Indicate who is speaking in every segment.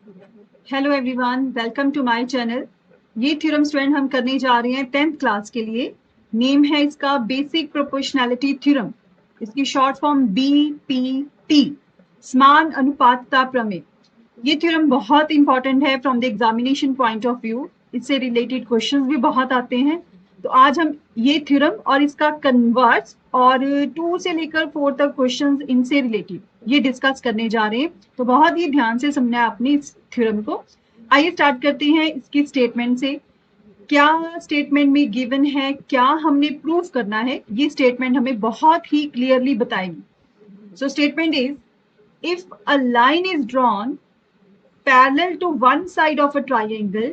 Speaker 1: Hello everyone, welcome to my channel. ये theorem student हम करने जा रहे हैं 10th क्लास के लिए। नेम है इसका बेसिक प्रोपोर्शनैलिटी थ्योरम। इसकी शॉर्ट फॉर्म BPT, समान अनुपातता प्रमेय। ये थ्योरम बहुत इंपॉर्टेंट है from the examination point of view. इससे रिलेटेड क्वेश्चंस भी बहुत आते हैं। तो आज हम ये थ्योरम और इसका कन्वर्स और 2 से लेकर 4 तक क्वेश्चंस इनसे रिलेटेड ये डिस्कस करने जा रहे हैं। तो बहुत ही ध्यान से समझना है अपनी इस थ्योरम को। आइए स्टार्ट करते हैं इसकी स्टेटमेंट से। क्या स्टेटमेंट में गिवन है, क्या हमने प्रूफ करना है, ये स्टेटमेंट हमें बहुत ही क्लियरली बताएंगे। So statement is, if a line is drawn parallel to one side of a triangle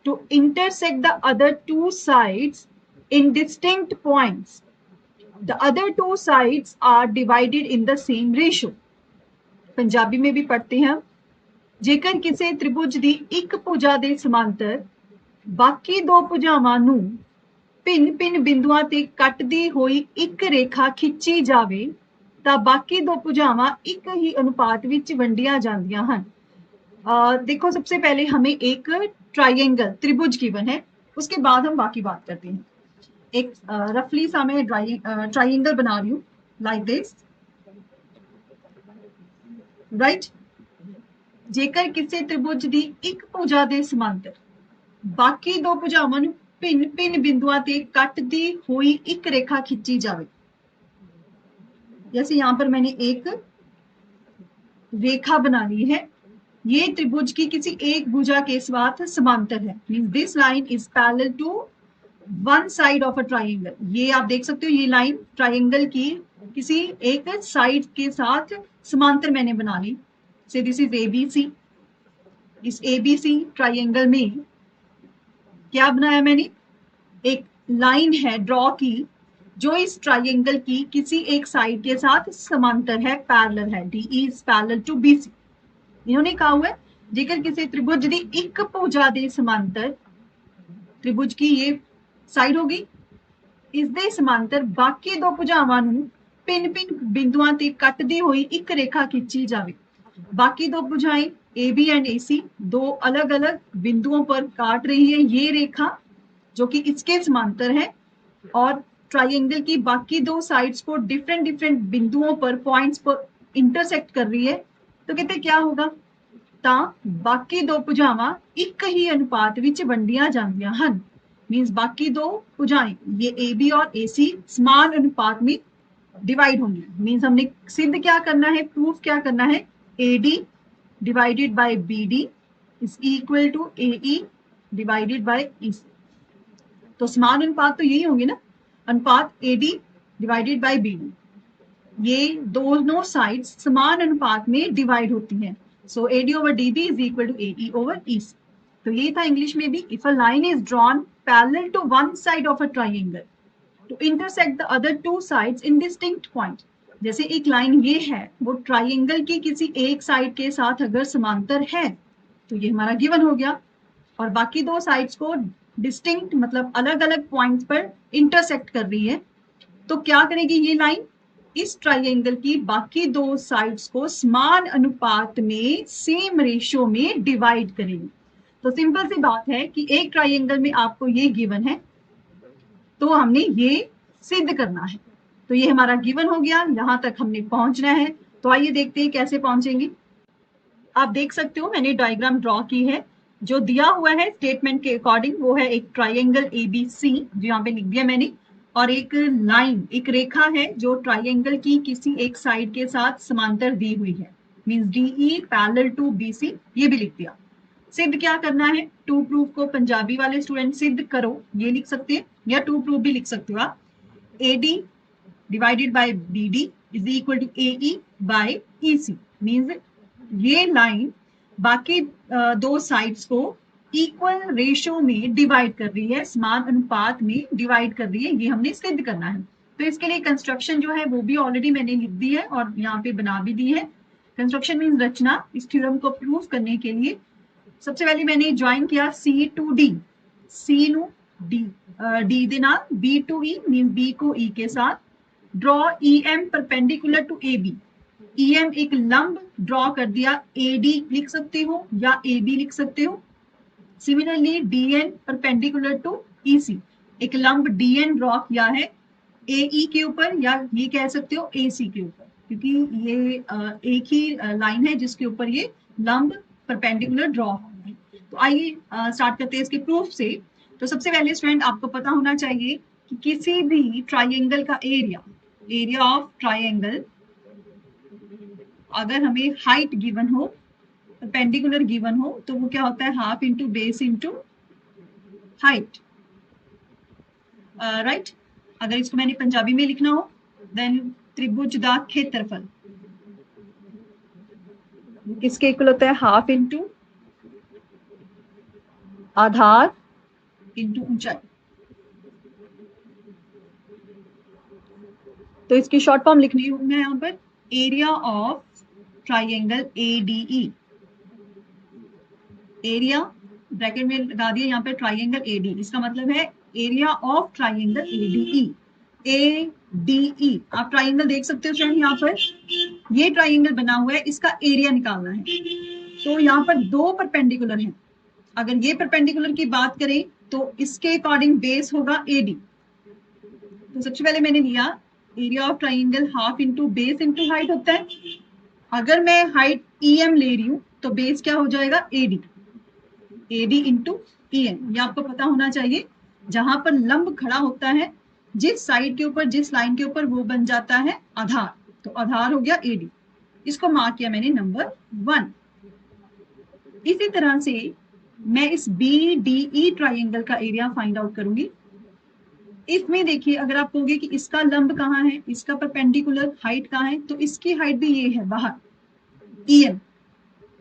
Speaker 1: to intersect the other two sides in distinct points. The other two sides are divided in the same ratio. Punjabi में भी पढ़ते हैं। ਜੇਕਰ ਕਿਸੇ ਤ੍ਰਿਭੁਜ ਦੀ ਇੱਕ ਭੁਜਾ ਦੇ ਸਮਾਂਤਰ ਬਾਕੀ ਦੋ ਭੁਜਾਵਾਂ ਨੂੰ ਭਿੰਨ-ਭਿੰਨ ਬਿੰਦੂਆਂ ਤੇ ਕੱਟਦੀ ਹੋਈ ਇੱਕ ਰੇਖਾ ਖਿੱਚੀ ਜਾਵੇ ਤਾਂ ਬਾਕੀ ਦੋ ਭੁਜਾਵਾਂ ਇੱਕ ਹੀ ਅਨੁਪਾਤ ਵਿੱਚ ਵੰਡੀਆਂ ਜਾਂਦੀਆਂ ਹਨ। देखो, सबसे पहले हमें एक ट्राइंगल त्रिभुज गिवन है, उसके बाद हम बाकी बात करते हैं। एक रफली सा मैं ट्राइंगल बना रही हूँ लाइक दिस, राइट। जेकर किसी त्रिभुज ਦੀ ਇੱਕ ਭੁਜਾ ਦੇ ਸਮਾਂਤਰ ਬਾਕੀ ਦੋ ਭੁਜਾਵਾਂ ਨੂੰ ਭਿੰਨ-ਭਿੰਨ ਬਿੰਦੂਆਂ ਤੇ ਕੱਟਦੀ हुई एक रेखा खींची जावे। जैसे यहाँ पर मैंने एक रेखा बना ली है, ये त्रिभुज की किसी एक भुजा के साथ समांतर है। Means this line is parallel to one side of a triangle. ये आप देख सकते हो, ये लाइन ट्राइंगल की किसी एक साइड के साथ समांतर मैंने बना ली। से दिस इज ABC। इस ABC ट्राइंगल में क्या बनाया मैंने, एक लाइन है ड्रॉ की जो इस ट्राइंगल की किसी एक साइड के साथ समांतर है, पैरेलल है। DE is parallel to BC। इन्होंने कहा हुआ है जेकर किसी त्रिभुज ਦੀ ਇੱਕ ਭੁਜਾ ਦੇ ਸਮਾਂਤਰ, त्रिभुज की ये साइड होगी, ਇਸ ਦੇ ਸਮਾਂਤਰ ਬਾਕੀ ਦੋ ਭੁਜਾਵਾਂ ਨੂੰ ਭਿੰਨ-ਭਿੰਨ ਬਿੰਦੂਆਂ ਤੇ ਕੱਟਦੀ ਹੋਈ ਇੱਕ ਰੇਖਾ खींची जावे। बाकी दो भुजाएं AB एंड AC दो अलग अलग बिंदुओं पर काट रही है ये रेखा जो कि इसके समांतर है, और ट्राइंगल की बाकी दो साइड्स को डिफरेंट डिफरेंट बिंदुओं पर पॉइंट्स पर इंटरसेक्ट कर रही है। तो कहते क्या होगा, ਤਾਂ ਬਾਕੀ ਦੋ ਭੁਜਾਵਾਂ ਇੱਕ ਹੀ ਅਨੁਪਾਤ ਵਿੱਚ ਵੰਡੀਆਂ ਜਾਂਦੀਆਂ ਹਨ। मीन्स बाकी दो भुजाएं ये AB और AC समान अनुपात में डिवाइड होंगी। मीन्स हमने सिद्ध क्या करना है, प्रूफ क्या करना है, AD divided by BD is equal to AE divided by EC। तो समान अनुपात तो यही होंगे ना, अनुपात AD डिवाइडेड बाय BD। ये दोनों साइड्स समान अनुपात में डिवाइड होती हैं। So AD over DB is equal to AE over EC। तो ये था इंग्लिश में भी, if a line is drawn parallel to one side of a triangle to intersect the other two sides in distinct point। जैसे एक line ये है, वो ट्राइंगल की किसी एक साइड के साथ अगर समांतर है तो ये हमारा गिवन हो गया, और बाकी दो साइड्स को डिस्टिंक्ट मतलब अलग अलग पॉइंट्स पर इंटरसेक्ट कर रही है। तो क्या करेगी ये लाइन, इस ट्राइंगल की बाकी दो साइड्स को समान अनुपात में सेम रेशियो में डिवाइड करेंगे। तो सिंपल सी बात है कि एक ट्राइंगल में आपको ये गिवन है तो हमने ये सिद्ध करना है। तो ये हमारा गिवन हो गया, यहां तक हमने पहुंचना है। तो आइए देखते हैं कैसे पहुंचेंगे। आप देख सकते हो मैंने डायग्राम ड्रॉ की है, जो दिया हुआ है स्टेटमेंट के अकॉर्डिंग वो है एक ट्राइंगल ABC जो यहाँ पे लिख दिया मैंने, और एक लाइन एक रेखा है जो ट्राइंगल की किसी एक साइड के साथ समांतर दी हुई है। Means DE parallel to BC, ये भी लिख दिया। सिद्ध क्या करना है, टू प्रूफ को पंजाबी वाले स्टूडेंट सिद्ध करो ये लिख सकते हैं, या टू प्रूफ भी लिख सकते हो आप। AD divided by BD is equal to AE by EC। Means ये लाइन बाकी दो साइड्स को इक्वल रेशियो में डिवाइड कर रही है, समान अनुपात में डिवाइड कर रही है, ये हमने सिद्ध करना है। तो इसके लिए कंस्ट्रक्शन जो है वो भी ऑलरेडी मैंने लिख दी है और यहाँ पे बना भी दी है। कंस्ट्रक्शन मीन्स रचना। इस थ्योरम को प्रूव करने के लिए सबसे पहले मैंने ज्वाइन किया C to D, C ਨੂੰ D ਦੇ ਨਾਲ, B to E means B को E के साथ। Draw EM perpendicular to AB। EM एक लंब ड्रॉ कर दिया, AD लिख सकते हो या AB लिख सकते हो। Similarly DN perpendicular to EC, एक लंब DN ड्रॉ किया है AE के ऊपर, या ये कह सकते हो AC के ऊपर, क्योंकि ये एक ही लाइन है जिसके ऊपर ये लंब परपेंडिकुलर ड्रॉ हो रहा है। तो आइए स्टार्ट करते हैं इसके प्रूफ से। तो सबसे पहले स्टूडेंट आपको पता होना चाहिए कि किसी भी ट्राइंगल का एरिया ऑफ ट्राइंगल, अगर हमें हाइट गिवन हो, परपेंडिकुलर गिवन हो, तो वो क्या होता है, half into base into height, right. अगर इसको मैंने पंजाबी में लिखना हो, देन त्रिभुज दा क्षेत्रफल किसके इक्वल होता है, हाफ इंटू आधार इंटू ऊंचाई। तो इसकी शॉर्ट फॉर्म लिखनी हूं मैं यहां पर, area of triangle ADE, area bracket में लगा दिया यहाँ पे ट्राइंगल AD, इसका मतलब है area of triangle ADE। ADE आप ट्राइंगल देख सकते हो फ्रेंड, यहाँ पर ये ट्राइंगल बना हुआ है, इसका एरिया निकालना है। तो यहाँ पर दो परपेंडिकुलर हैं, अगर ये परपेंडिकुलर की बात करें तो इसके अकॉर्डिंग बेस होगा AD। तो सबसे पहले मैंने लिया area of triangle half into base into height होता है। अगर मैं हाइट EM ले रही हूं तो बेस क्या हो जाएगा, AD इंटू EM। ये आपको पता होना चाहिए, जहां पर लंब खड़ा होता है जिस साइड के ऊपर, जिस लाइन के ऊपर, वो बन जाता है आधार। तो आधार हो गया AD, इसको मार्क किया मैंने नंबर 1। इसी तरह से मैं इस BDE ट्राइंगल का एरिया फाइंड आउट करूंगी। इसमें देखिए, अगर आप कहोगे कि इसका लंब कहाँ है, इसका परपेंडिकुलर हाइट कहाँ है, तो इसकी हाइट भी ये है बाहर, EM।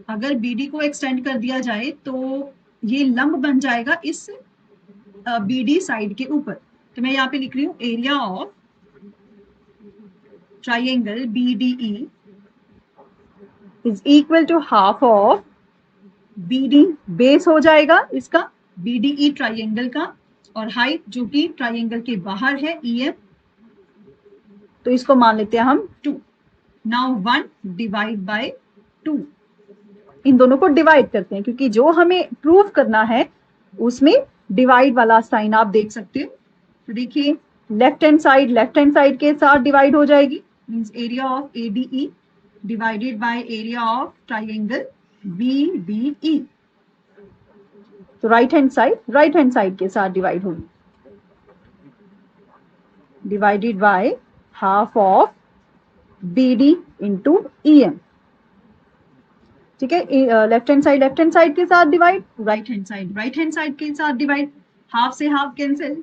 Speaker 1: अगर BD को एक्सटेंड कर दिया जाए तो ये लंब बन जाएगा इस BD साइड के ऊपर। तो मैं यहाँ पे लिख रही हूँ area of triangle BDE is equal to half of BD, base हो जाएगा इसका BDE ट्राइंगल का, और हाइट जो कि ट्राइंगल के बाहर है EM, तो इसको मान लेते हैं हम 2। नाउ 1 डिवाइड बाय 2, इन दोनों को डिवाइड करते हैं क्योंकि जो हमें प्रूव करना है उसमें डिवाइड वाला साइन आप देख सकते हो। तो देखिए, लेफ्ट हैंड साइड के साथ डिवाइड हो जाएगी, means area of ADE divided by area of triangle BDE। तो राइट हैंड साइड के साथ डिवाइड होगी, divided by half of BD into EM। ठीक है, लेफ्ट हैंड साइड के साथ डिवाइड, राइट हैंड साइड के साथ डिवाइड, हाफ से हाफ कैंसिल,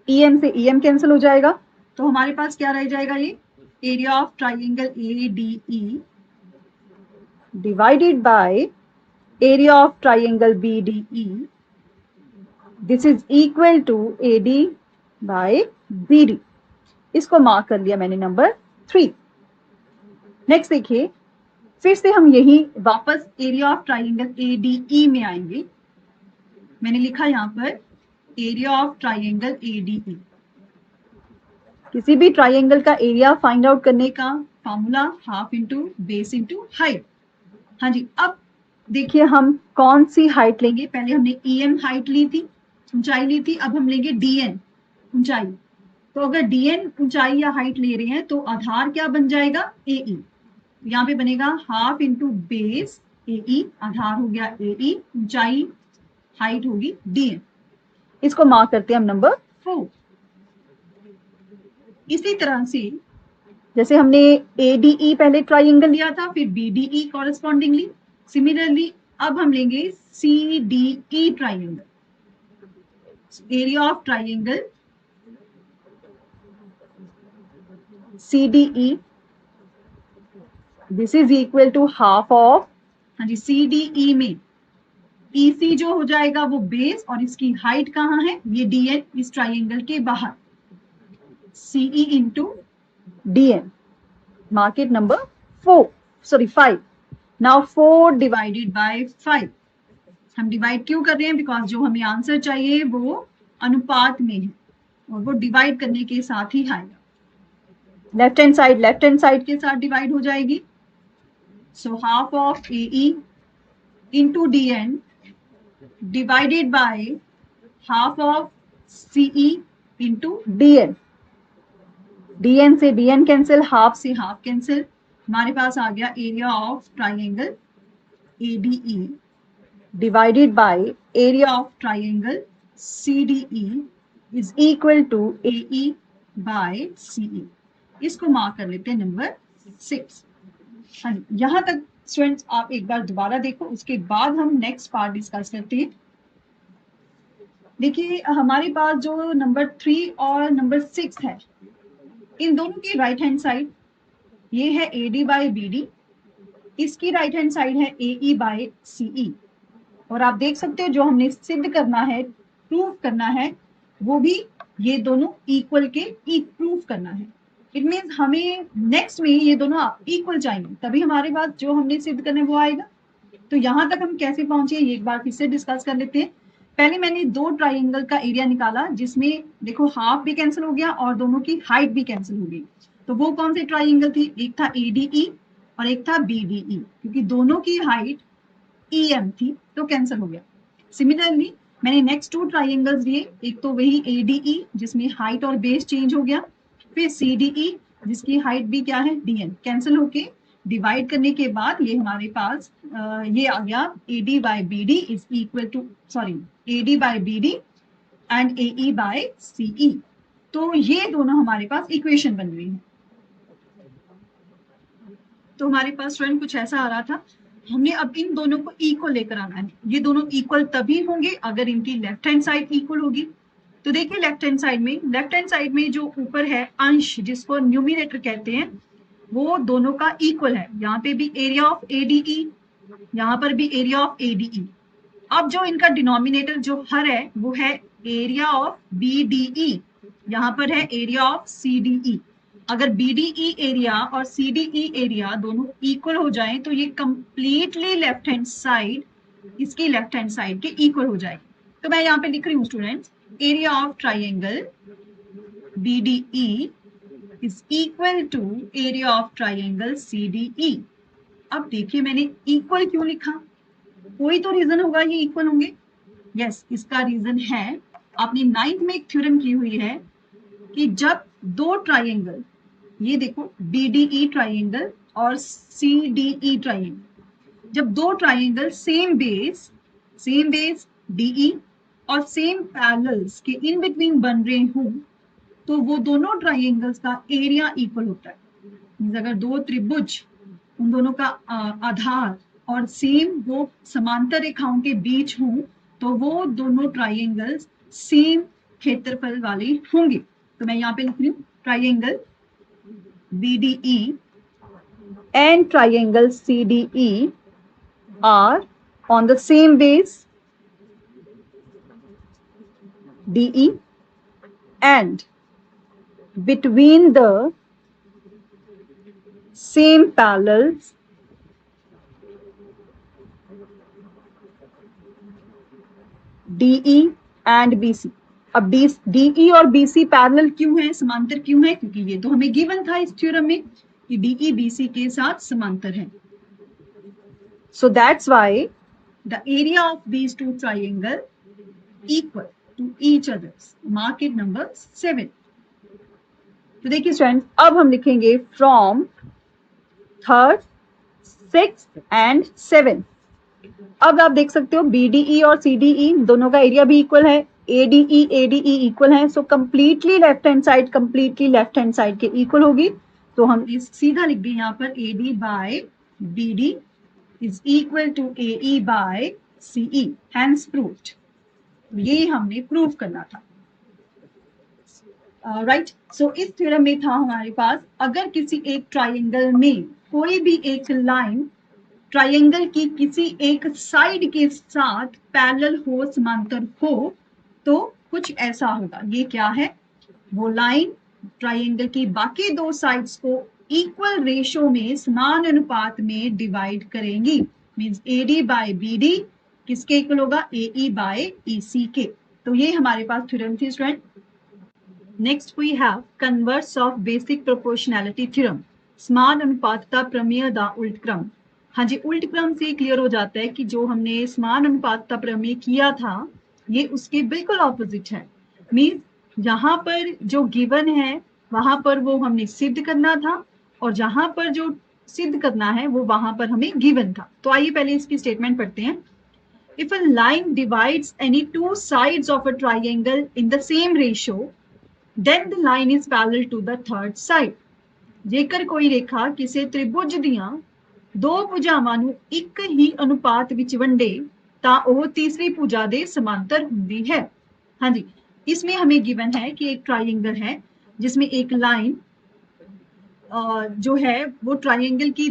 Speaker 1: EM से EM कैंसिल हो जाएगा। तो हमारे पास क्या रह जाएगा, ये area of triangle ADE divided by area of triangle BDE, this is equal to AD by BD। इसको मार्क कर लिया मैंने नंबर 3। नेक्स्ट देखिए, फिर से हम यही वापस एरिया ऑफ ट्राइंगल ADE में आएंगे। मैंने लिखा यहां पर एरिया ऑफ ट्राइंगल ADE। किसी भी ट्राइंगल का एरिया फाइंड आउट करने का formula half into base into height. हाँ जी, अब देखिए हम कौन सी हाइट लेंगे, पहले हमने EM हाइट ली थी, ऊंचाई ली थी, अब हम लेंगे DN ऊंचाई। तो अगर DN ऊंचाई या हाइट ले रहे हैं तो आधार क्या बन जाएगा, AE। यहाँ पे बनेगा हाफ इंटू बेस AE, आधार हो गया AE, ऊंचाई हाइट होगी DN। इसको मार्क करते हैं हम नंबर 4। इसी तरह से जैसे हमने ADE पहले ट्राइंगल लिया था, फिर BDE कॉरेस्पॉन्डिंगली, सिमिलरली अब हम लेंगे CDE triangle, area of triangle CDE, this is equal to half of, हाँ जी, CDE में EC जो हो जाएगा वो बेस, और इसकी हाइट कहाँ है, ये DN इस ट्राइंगल के बाहर, CE into DN। Market number 5। Now 4 divided by 5। हम डिवाइड क्यों कर रहे हैं, बिकॉज जो हमें आंसर चाहिए वो अनुपात में है और वो डिवाइड करने के साथ ही आएगा। लेफ्ट हैंड साइड के साथ डिवाइड हो जाएगी। So half of AE into DN divided by half of CE into DN। DN से DN कैंसिल, हाफ से हाफ कैंसिल, हमारे पास आ गया area of triangle ADE divided by area of triangle CDE is equal to AE by CE। इसको mark कर लेते हैं नंबर 6। हाँ, यहां तक स्टूडेंट्स आप एक बार दोबारा देखो, उसके बाद हम नेक्स्ट पार्ट डिस्कस करते हैं। देखिए हमारे पास जो नंबर 3 और नंबर 6 है, इन दोनों की राइट हैंड साइड ये है AD बाय BD, इसकी राइट हैंड साइड है AE बाय CE। और आप देख सकते हो जो हमने सिद्ध करना है, प्रूव करना है, वो भी ये दोनों इक्वल के प्रूव करना है। इट मीन्स हमें नेक्स्ट में ये दोनों इक्वल चाहिए, तभी हमारे पास जो हमने सिद्ध करना है वो आएगा। तो यहां तक हम कैसे पहुंचे ये एक बार फिर से डिस्कस कर लेते हैं। पहले मैंने दो ट्राइंगल का एरिया निकाला, जिसमें देखो हाफ भी कैंसिल हो गया और दोनों की हाइट भी कैंसिल हो गई। तो वो कौन से ट्राइंगल थी? एक था ADE और एक था BDE, क्योंकि दोनों की हाइट EM थी तो कैंसिल हो गया। सिमिलरली मैंने नेक्स्ट टू ट्राइंगल्स लिए, एक तो वही ADE जिसमें हाइट और बेस चेंज हो गया, फिर CDE जिसकी हाइट भी क्या है DN, कैंसिल होके डिवाइड करने के बाद ये हमारे पास ये आ गया AD by BD is equal to AD by BD and AE by CE। तो ये दोनों हमारे पास इक्वेशन बन गई है। तो हमारे पास स्टूडेंट कुछ ऐसा आ रहा था, हमने अब इन दोनों को इक्वल लेकर आना है। ये दोनों इक्वल तभी होंगे अगर इनकी लेफ्ट हैंड साइड इक्वल होगी। तो देखिए लेफ्ट हैंड साइड में जो ऊपर है अंश, जिसको न्यूमिनेटर कहते हैं, वो दोनों का इक्वल है। यहाँ पे भी एरिया ऑफ ADE, यहाँ पर भी एरिया ऑफ ADE। अब जो इनका डिनोमिनेटर जो हर है वो है एरिया ऑफ BDE, यहाँ पर है एरिया ऑफ CDE। अगर BDE एरिया और CDE एरिया दोनों इक्वल हो जाएं तो ये कंप्लीटली लेफ्ट हैंड साइड इसकी लेफ्ट हैंड साइड के इक्वल हो जाएगी। तो मैं यहाँ पे लिख रही हूँ students, area of triangle BDE is equal to area of triangle CDE। अब देखिए मैंने इक्वल क्यों लिखा, कोई तो रीजन होगा ये इक्वल होंगे। यस, इसका रीजन है, आपने 9th में एक थ्योरम की हुई है कि जब दो ट्राइंगल, ये देखो BDE ट्राइंगल और CDE ट्राइंगल, जब दो ट्राइंगल सेम बेस DE और सेम पैरेलल्स के इन बिटवीन बन रहे हों तो वो दोनों ट्राइंगल्स का एरिया इक्वल होता है। अगर दो त्रिभुज, उन दोनों का आधार और सेम वो समांतर रेखाओं के बीच हों तो वो दोनों ट्राइंगल्स सेम क्षेत्रफल वाले होंगे। तो मैं यहाँ पे लिख रही हूँ triangle BDE and triangle CDE are on the same base DE and between the same parallels DE and BC। अब DE और BC पैरेलल क्यों है, समांतर क्यों है? क्योंकि ये तो हमें गिवन था इस थ्योरम में कि DE BC के साथ समांतर है। So that's why the area of these two triangle equal to each others. Mark it number 7। तो देखिए स्टूडेंट्स, अब हम लिखेंगे from 3rd, 6th and 7th। अब आप देख सकते हो BDE और CDE दोनों का एरिया भी इक्वल है, ADE इक्वल है। So completely left hand side के इक्वल होगी। तो हम सीधा लिख दें यहाँ पर AD by BD is equal to AE by CE, hence proved. ये हमने प्रूव करना था, राइट। सो इस थ्योरम में था हमारे पास, अगर किसी एक ट्राइंगल में कोई भी एक लाइन ट्राइंगल की किसी एक साइड के साथ पैरेलल हो, समांतर हो, तो कुछ ऐसा होगा। ये क्या है? वो लाइन ट्राइंगल की बाकी दो साइड्स को इक्वल रेशो में, समान अनुपात में डिवाइड करेंगी। मींस AD बाय BD किसके इक्वल होगा? AE बाय EC के। तो ये हमारे पास थ्योरम थी student. Next we have converse of basic proportionality theorem, समान अनुपातता प्रमेय दा उल्ट क्रम। हाँ जी, उल्ट क्रम से क्लियर हो जाता है कि जो हमने समान अनुपातता प्रमेय किया था ये उसके बिल्कुल ऑपोजिट है। मीन्स यहाँ पर जो गिवन है वहां पर वो हमने सिद्ध करना था और जहां पर जो सिद्ध करना है वो वहां पर हमें गिवन था। तो आइए पहले इसकी स्टेटमेंट पढ़ते हैं। If a line divides any two sides of a triangle in the same ratio, then the line is parallel to the third side. ਜੇਕਰ ਕੋਈ ਰੇਖਾ ਕਿਸੇ ਤ੍ਰਿਭੁਜ ਦੀਆਂ ਦੋ ਭੁਜਾਵਾਂ ਨੂੰ ਇੱਕ ਹੀ ਅਨੁਪਾਤ ਵਿੱਚ ਵੰਡੇ ਤਾਂ ਉਹ ਤੀਸਰੀ ਭੁਜਾ ਦੇ ਸਮਾਂतर ਹੁੰਦੀ है। हाँ जी, इसमें हमें गिवन है कि एक ट्राइंगल है जिसमें एक लाइन जो है वो ट्राइंगल की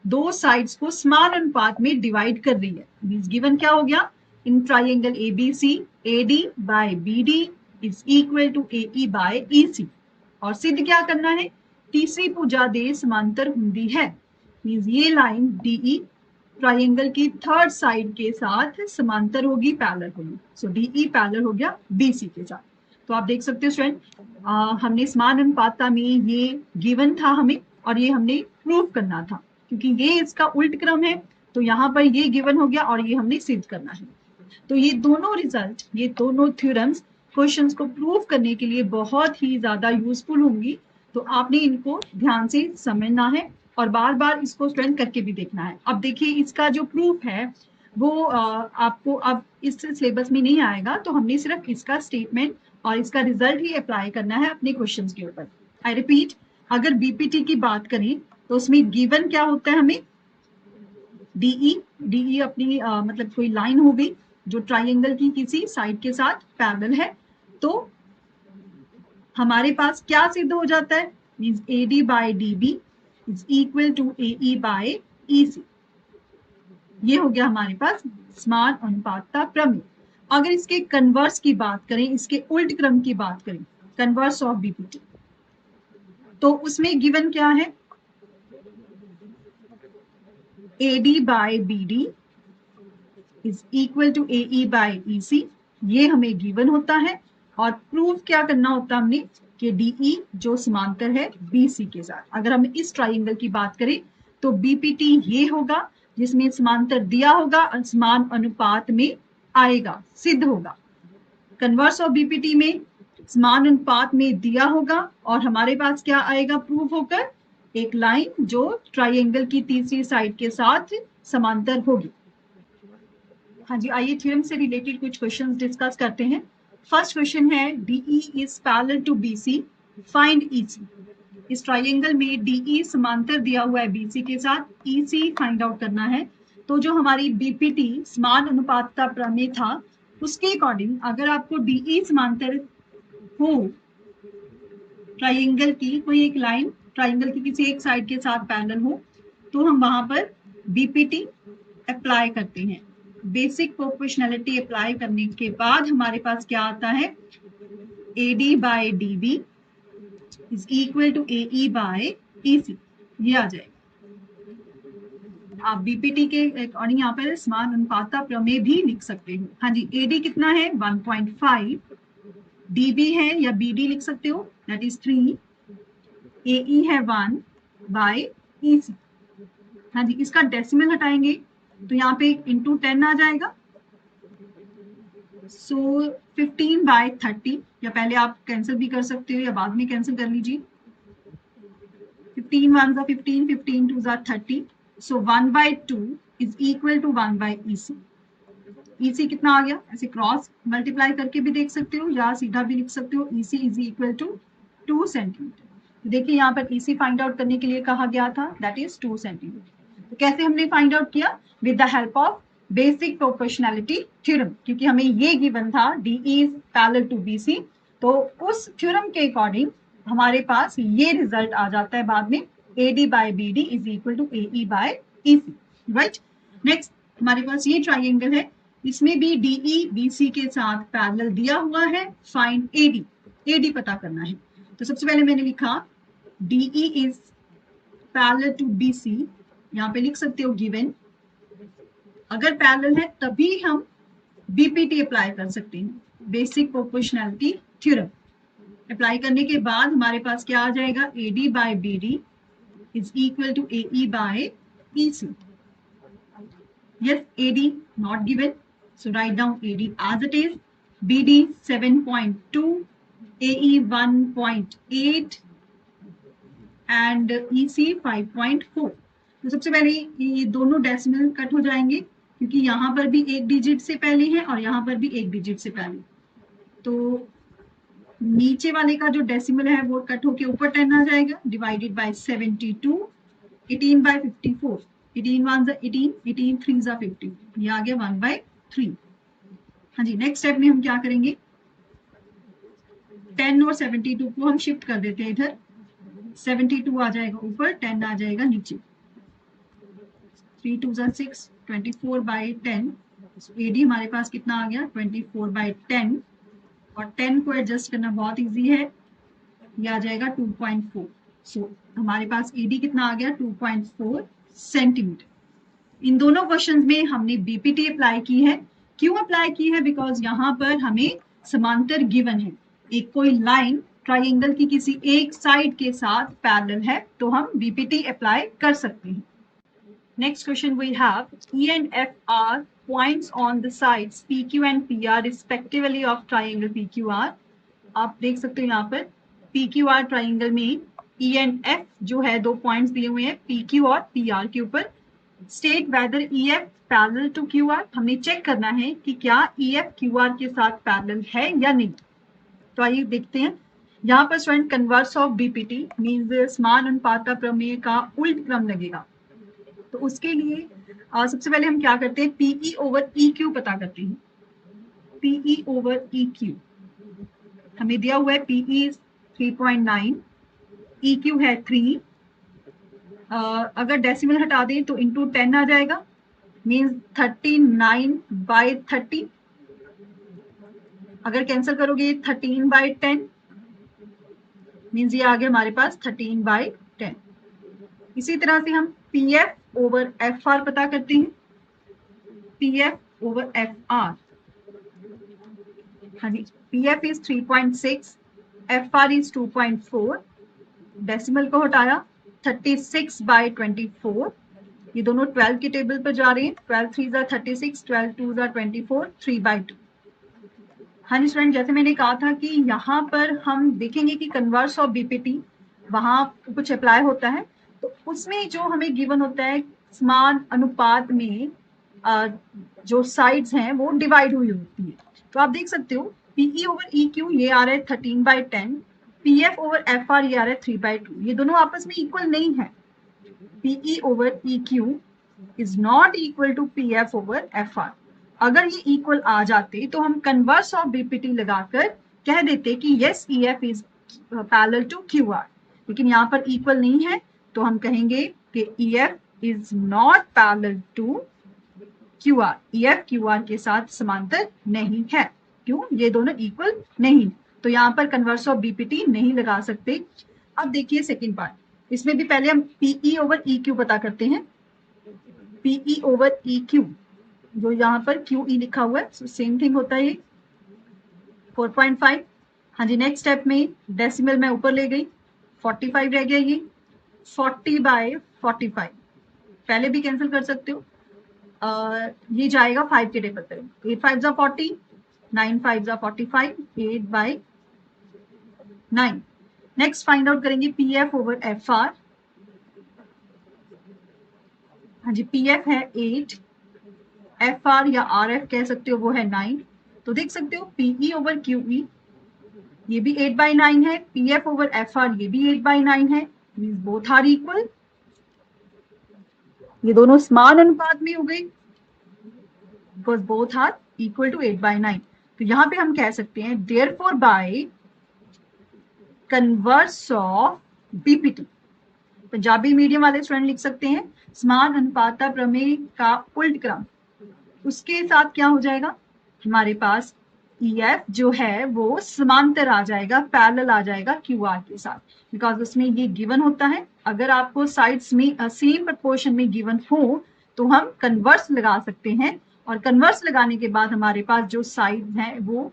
Speaker 1: दो साइड्स को समान अनुपात में डिवाइड कर रही है। मींस गिवन क्या हो गया, in triangle ABC AD by BD is equal to AE by EC। और सिद्ध क्या करना है, तीसरी भुजा दे समांतर हुंदी है। मींस ये लाइन DE ट्राइंगल की थर्ड साइड के साथ समांतर होगी, पैरेलल होगी। सो DE पैरेलल हो गया BC के साथ। तो आप देख सकते हो स्टूडेंट, हमने समान अनुपातता में ये गिवन था हमें और ये हमने प्रूव करना था, क्योंकि ये इसका उल्ट क्रम है तो यहाँ पर ये गिवन हो गया और ये हमने सिद्ध करना है। तो ये दोनों रिजल्ट, ये दोनों थ्योरम्स क्वेश्चंस को प्रूव करने के लिए बहुत ही ज्यादा यूजफुल होंगी। तो आपने इनको ध्यान से समझना है और बार बार इसको स्टूडेंट करके भी देखना है। अब देखिए इसका जो प्रूफ है वो आपको अब इस सिलेबस में नहीं आएगा, तो हमने सिर्फ इसका स्टेटमेंट और इसका रिजल्ट ही अप्लाई करना है अपने क्वेश्चंस के ऊपर। आई रिपीट, अगर बीपीटी की बात करें तो उसमें गिवन क्या होता है हमें, डीई अपनी मतलब कोई लाइन हो गई जो ट्राइंगल की किसी साइड के साथ पैरेलल है, तो हमारे पास क्या सिद्ध हो जाता है, means AD by DB is equal to AE by EC। ये हो गया हमारे पास समान अनुपातता प्रमेय। अगर इसके कन्वर्स की बात करें, इसके उल्ट क्रम की बात करें, कन्वर्स ऑफ बीपीटी, तो उसमें गिवन क्या है, AD by BD is equal to AE by EC। ये हमें गिवन होता है और प्रूफ क्या करना होता है हमने कि DE जो समांतर है BC के साथ। अगर हम इस ट्राइंगल की बात करें तो BPT ये होगा जिसमें समांतर दिया होगा और समान अनुपात में आएगा, सिद्ध होगा। कन्वर्स ऑफ बीपीटी में समान अनुपात में दिया होगा और हमारे पास क्या आएगा प्रूफ होकर, एक लाइन जो ट्राइंगल की तीसरी साइड के साथ समांतर होगी। हाँ जी, आइए थ्योरम से रिलेटेड कुछ क्वेश्चंस डिस्कस करते हैं। फर्स्ट क्वेश्चन है DE is parallel to BC, find EC। इस ट्राइंगल में DE समांतर दिया हुआ है BC के साथ, EC फाइंड आउट करना है। तो जो हमारी बीपीटी समान अनुपातता प्रमेय था उसके अकॉर्डिंग अगर आपको DE समांतर हो ट्राइंगल की कोई एक लाइन ट्राइंगल की किसी एक साइड के साथ पैरेलल हो, तो हम वहां पर बीपीटी अप्लाई करते हैं। बेसिक प्रोपोर्शनैलिटी अप्लाई करने के बाद हमारे पास क्या आता है, AD by DB is equal to AE by EC। ये आ जाएगा। आप बीपीटी के अकॉर्डिंग यहाँ पर समान अनुपातता प्रमेय भी लिख सकते हो। हाँ जी, AD कितना है 1.5, DB है या BD लिख सकते हो दैट इज 3, AE है 1 बाय EC। हाँ जी, इसका डेसिमल हटाएंगे तो यहाँ पे इंटू 10 आ जाएगा। सो 15 बाय 30, या पहले आप कैंसिल भी कर सकते हो या बाद में कैंसिल कर लीजिए। 15 1 ज़ा 15, 15 2 ज़ा 30। So 1/2 is equal to 1 by EC। EC कितना आ गया, ऐसे क्रॉस मल्टीप्लाई करके भी देख सकते हो या सीधा भी लिख सकते हो। EC is equal to 2 centimetre. देखिए यहाँ पर EC फाइंड आउट करने के लिए कहा गया था, दैट इज 2 सेंटीमीटर। तो कैसे हमने फाइंड आउट किया, with the help of basic proportionality theorem, क्योंकि हमें ये गिवन था DE is parallel to BC। तो उस थ्योरम के अकॉर्डिंग हमारे पास ये रिजल्ट आ जाता है बाद में, AD by BD is equal to AE by EC, right. Next हमारे पास ये ट्राइंगल है, इसमें भी DE BC के साथ पैरेलल दिया हुआ है, फाइंड AD पता करना है। तो सबसे पहले मैंने लिखा DE is parallel to BC, यहाँ पे लिख सकते हो गिवन। अगर पैरेलल है तभी हम बीपीटी अप्लाई कर सकते हैं, बेसिक प्रोपोर्शनैलिटी थ्योरम। अप्लाई करने के बाद हमारे पास क्या आ जाएगा, AD by BD is equal to AE by EC. Yes, AD not given, so write down AD as it is. BD 7.2, AE 1.8 and EC 5.4. तो सबसे पहले ये दोनों डेसिमल कट हो जाएंगे क्योंकि यहाँ पर भी एक डिजिट से पहले है और यहाँ पर भी एक डिजिट से पहले. तो नीचे वाले का जो डेसिमल है वो कट होके ऊपर 10 आ जाएगा, डिवाइडेड बाय 72, 18 बाय 54, 18 1 18, 18 3 50, ये आ गया 1/3. हाँ जी, नेक्स्ट स्टेप में हम क्या करेंगे, 10 और 72 को हम शिफ्ट कर देते हैं इधर. 72 आ जाएगा ऊपर, 10 आ जाएगा नीचे. 3 2 6, 24/10. AD हमारे पास कितना आ गया, 24/10. और 10 को एडजस्ट करना बहुत इजी है, ये आ जाएगा 2.4. सो हमारे पास AD कितना आ गया, 2.4 सेंटीमीटर. इन दोनों क्वेश्चंस में हमने BPT अप्लाई की है. क्यों अप्लाई की है, बिकॉज यहाँ पर हमें समांतर गिवन है. एक कोई लाइन ट्राइंगल की किसी एक साइड के साथ पैरेलल है तो हम BPT अप्लाई कर सकते हैं. Next question we have, E and F are points on the sides PQ and PR respectively of triangle PQR. आप देख सकते हो यहाँ पर PQR ट्राइंगल में E and F जो है दो पॉइंट्स दिए हुए हैं PQ और PR के ऊपर. State whether EF parallel to QR. हमने चेक करना है कि क्या EF QR के साथ पैरेलल है या नहीं. तो आइए देखते हैं. यहाँ पर student converse of BPT means समान अनुपात प्रमेय का उल्ट क्रम लगेगा. तो उसके लिए सबसे पहले हम क्या करते हैं, PE ओवर EQ पता करते हैं. PE ओवर EQ हमें दिया हुआ है, PE 3.9, EQ है 3. अगर डेसिमल हटा दें तो इंटू 10 आ जाएगा, मीन्स 39/30. अगर कैंसिल करोगे 13/10 मीन्स ये आ गया हमारे पास 13/10. इसी तरह से हम PF ओवर FR पता करते हैं. PF ओवर FR, हाँ जी, PF is 3.6, FR is 2.4. Decimal को हटाया 36/24. ये दोनों 12 के टेबल पर जा रहे हैं. 12 3 36, 12 2 24, 3/2. हाँ जी स्टूडेंट, जैसे मैंने कहा था कि यहाँ पर हम देखेंगे कि कन्वर्स ऑफ BPT वहां कुछ अप्लाई होता है. तो उसमें जो हमें गिवन होता है समान अनुपात में जो साइड्स हैं वो डिवाइड हुई होती है. तो आप देख सकते हो PE ओवर EQ ये आ रहा है 13/10, PF ओवर FR ये आ रहा है 3/2. ये दोनों आपस में इक्वल नहीं है. PE over EQ is not equal to PF over FR. अगर ये इक्वल आ जाते तो हम कन्वर्स ऑफ BPT लगाकर कह देते कि yes EF is parallel to QR. लेकिन यहाँ पर इक्वल नहीं है तो हम कहेंगे कि EF is not parallel to QR. EF QR के साथ समांतर नहीं है. क्यों, ये दोनों इक्वल नहीं. तो यहाँ पर कन्वर्स ऑफ BPT नहीं लगा सकते. अब देखिए सेकेंड पार्ट, इसमें भी पहले हम PE ओवर EQ पता करते हैं. PE ओवर EQ जो यहाँ पर QE लिखा हुआ है सेम थिंग होता है, 4.5. हाँ जी, नेक्स्ट स्टेप में डेसिमल में ऊपर ले गई, 45 रह गया. ये 40/45 पहले भी कैंसिल कर सकते हो. ये जाएगा 5 के टेबल पर. 8 5 40, 9 5 45, 8/9. नेक्स्ट फाइंड आउट करेंगे PF ओवर FR. हाँ जी, PF है 8, FR या RF कह सकते हो वो है 9. तो देख सकते हो PE ओवर QE ये भी 8/9 है, PF ओवर FR ये भी 8/9 है. Means both are equal. ये दोनों समान अनुपात में हो गए because both are equal to 8/9. तो यहाँ पे हम कह सकते हैं therefore by converse of BPT. Punjabi medium वाले स्टूडेंट लिख सकते हैं समान अनुपात प्रमेय का उल्ट क्रम. उसके साथ क्या हो जाएगा, हमारे पास EF जो है वो समांतर आ जाएगा, पैरेलल आ जाएगा QR के साथ, बिकॉज उसमें ये गिवन होता है. अगर आपको साइड्स में सेम प्रोपोर्शन में गिवन हो तो हम कन्वर्स लगा सकते हैं. और कन्वर्स लगाने के बाद हमारे पास जो साइड हैं वो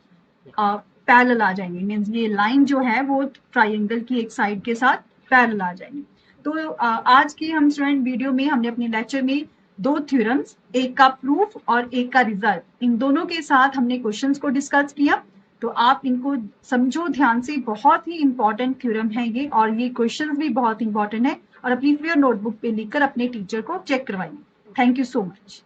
Speaker 1: पैरेलल आ जाएंगे, मीन्स ये लाइन जो है वो ट्राइंगल की एक साइड के साथ पैरेलल आ जाएंगे। तो आज की हम स्टूडेंट वीडियो में हमने अपने लेक्चर में दो थ्योरम्स, एक का प्रूफ और एक का रिजल्ट, इन दोनों के साथ हमने क्वेश्चंस को डिस्कस किया। तो आप इनको समझो ध्यान से, बहुत ही इंपॉर्टेंट थ्योरम है ये, और ये क्वेश्चंस भी बहुत इंपॉर्टेंट है, और अपनी फेयर नोटबुक पे लिखकर अपने टीचर को चेक करवाइए। Thank you so much.